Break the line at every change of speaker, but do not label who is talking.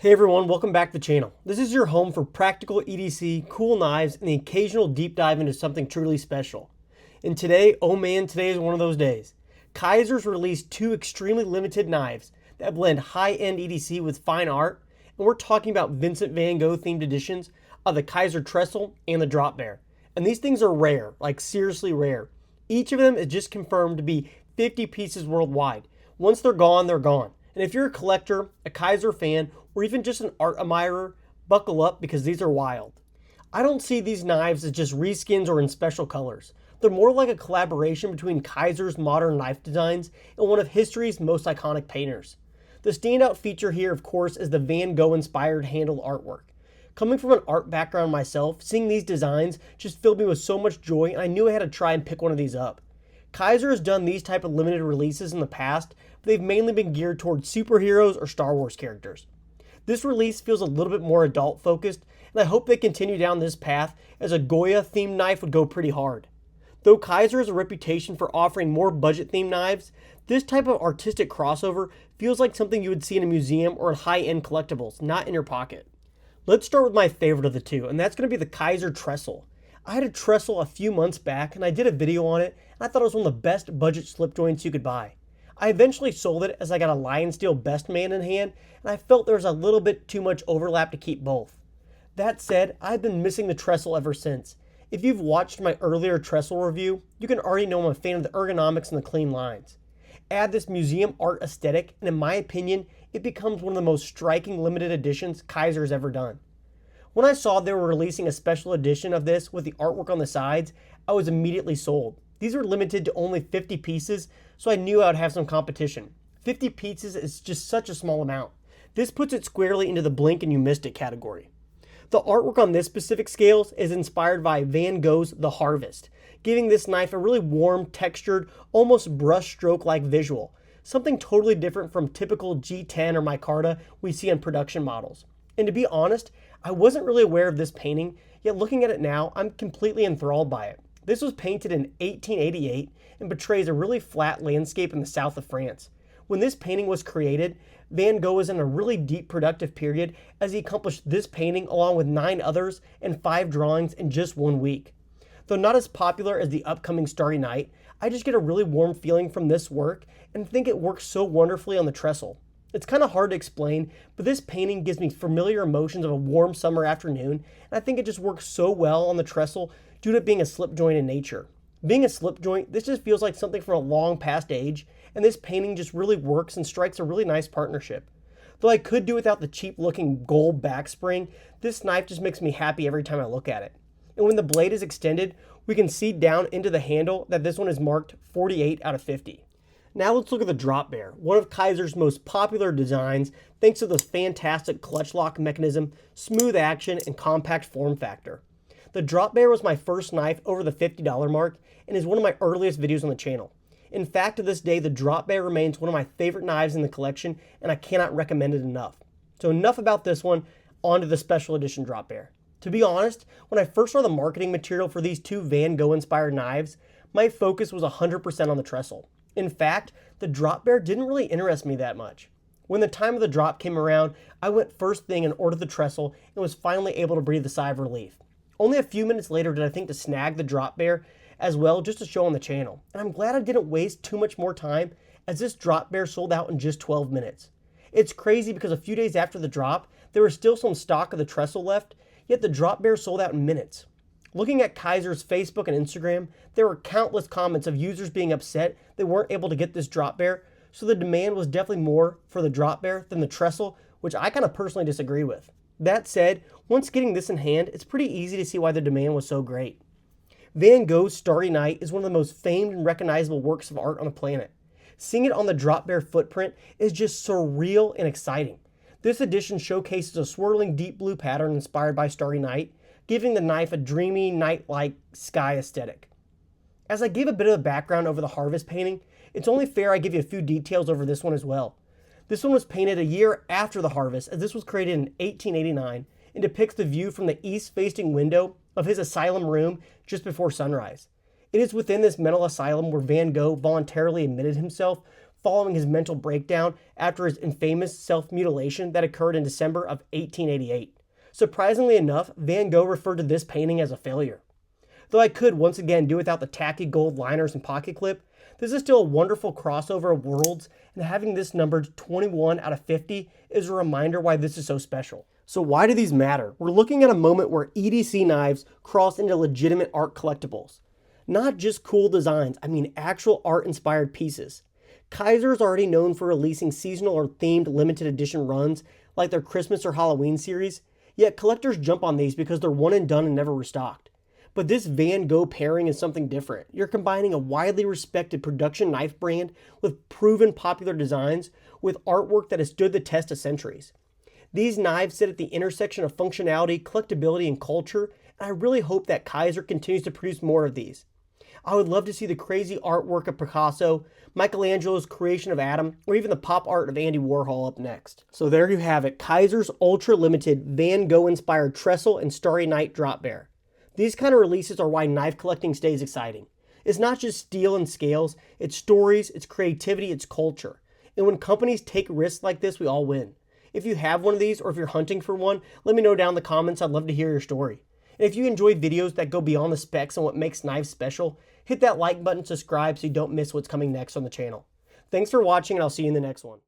Hey everyone, welcome back to the channel. This is your home for practical EDC, cool knives, and the occasional deep dive into something truly special. And today, oh man, today is one of those days. Kizer's released two extremely limited knives that blend high-end EDC with fine art, and we're talking about Vincent Van Gogh themed editions of the Kizer Trestle and the Drop Bear. And these things are rare, like seriously rare. Each of them is just confirmed to be 50 pieces worldwide. Once they're gone, they're gone. And if you're a collector, a Kizer fan, or even just an art admirer, buckle up because these are wild. I don't see these knives as just reskins or in special colors. They're more like a collaboration between Kizer's modern knife designs and one of history's most iconic painters. The standout feature here, of course, is the Van Gogh-inspired handle artwork. Coming from an art background myself, seeing these designs just filled me with so much joy, and I knew I had to try and pick one of these up. Kizer has done these type of limited releases in the past, but they've mainly been geared towards superheroes or Star Wars characters. This release feels a little bit more adult focused, and I hope they continue down this path, as a Goya themed knife would go pretty hard. Though Kizer has a reputation for offering more budget themed knives, this type of artistic crossover feels like something you would see in a museum or in high-end collectibles, not in your pocket. Let's start with my favorite of the two, and that's going to be the Kizer Trestle. I had a Trestle a few months back, and I did a video on it, and I thought it was one of the best budget slip joints you could buy. I eventually sold it as I got a Lion Steel Best Man in hand, and I felt there was a little bit too much overlap to keep both. That said, I've been missing the Trestle ever since. If you've watched my earlier Trestle review, you can already know I'm a fan of the ergonomics and the clean lines. Add this museum art aesthetic, and in my opinion, it becomes one of the most striking limited editions Kizer has ever done. When I saw they were releasing a special edition of this with the artwork on the sides, I was immediately sold. These are limited to only 50 pieces, so I knew I would have some competition. 50 pieces is just such a small amount. This puts it squarely into the blink and you missed it category. The artwork on this specific scales is inspired by Van Gogh's The Harvest, giving this knife a really warm, textured, almost brush stroke-like visual, something totally different from typical G10 or micarta we see on production models. And to be honest, I wasn't really aware of this painting, yet looking at it now, I'm completely enthralled by it. This was painted in 1888 and portrays a really flat landscape in the south of France. When this painting was created, Van Gogh was in a really deep productive period as he accomplished this painting along with 9 others and 5 drawings in just 1 week. Though not as popular as the upcoming Starry Night, I just get a really warm feeling from this work and think it works so wonderfully on the Trestle. It's kind of hard to explain, but this painting gives me familiar emotions of a warm summer afternoon, and I think it just works so well on the Trestle due to it being a slip joint in nature. Being a slip joint, this just feels like something from a long past age, and this painting just really works and strikes a really nice partnership. Though I could do without the cheap looking gold back spring, this knife just makes me happy every time I look at it. And when the blade is extended, we can see down into the handle that this one is marked 48 out of 50. Now let's look at the Drop Bear, one of Kizer's most popular designs thanks to the fantastic clutch lock mechanism, smooth action, and compact form factor. The Drop Bear was my first knife over the $50 mark and is one of my earliest videos on the channel. In fact, to this day, the Drop Bear remains one of my favorite knives in the collection, and I cannot recommend it enough. So enough about this one, on to the special edition Drop Bear. To be honest, when I first saw the marketing material for these two Van Gogh inspired knives, my focus was 100% on the Trestle. In fact, the Drop Bear didn't really interest me that much. When the time of the drop came around, I went first thing and ordered the Trestle and was finally able to breathe a sigh of relief. Only a few minutes later did I think to snag the Drop Bear as well, just to show on the channel. And I'm glad I didn't waste too much more time, as this Drop Bear sold out in just 12 minutes. It's crazy because a few days after the drop, there was still some stock of the Trestle left, yet the Drop Bear sold out in minutes. Looking at Kizer's Facebook and Instagram, there were countless comments of users being upset they weren't able to get this Drop Bear, so the demand was definitely more for the Drop Bear than the Trestle, which I kind of personally disagree with. That said, once getting this in hand, it's pretty easy to see why the demand was so great. Van Gogh's Starry Night is one of the most famed and recognizable works of art on the planet. Seeing it on the Drop Bear footprint is just surreal and exciting. This edition showcases a swirling deep blue pattern inspired by Starry Night, giving the knife a dreamy, night-like sky aesthetic. As I gave a bit of a background over the Harvest painting, it's only fair I give you a few details over this one as well. This one was painted a year after the Harvest, as this was created in 1889 and depicts the view from the east-facing window of his asylum room just before sunrise. It is within this mental asylum where Van Gogh voluntarily admitted himself following his mental breakdown after his infamous self-mutilation that occurred in December of 1888. Surprisingly enough, Van Gogh referred to this painting as a failure. Though I could once again do without the tacky gold liners and pocket clip, this is still a wonderful crossover of worlds, and having this numbered 21 out of 50 is a reminder why this is so special. So why do these matter? We're looking at a moment where EDC knives cross into legitimate art collectibles. Not just cool designs, I mean actual art-inspired pieces. Kizer is already known for releasing seasonal or themed limited edition runs like their Christmas or Halloween series, yet collectors jump on these because they're one and done and never restocked. But this Van Gogh pairing is something different. You're combining a widely respected production knife brand with proven popular designs with artwork that has stood the test of centuries. These knives sit at the intersection of functionality, collectability, and culture, and I really hope that Kizer continues to produce more of these. I would love to see the crazy artwork of Picasso, Michelangelo's creation of Adam, or even the pop art of Andy Warhol up next. So there you have it, Kizer's ultra limited Van Gogh inspired Trestle and Starry Night drop bear. These kind of releases are why knife collecting stays exciting. It's not just steel and scales, it's stories, it's creativity, it's culture. And when companies take risks like this, we all win. If you have one of these or if you're hunting for one, let me know down in the comments. I'd love to hear your story. And if you enjoy videos that go beyond the specs and what makes knives special, hit that like button, subscribe so you don't miss what's coming next on the channel. Thanks for watching, and I'll see you in the next one.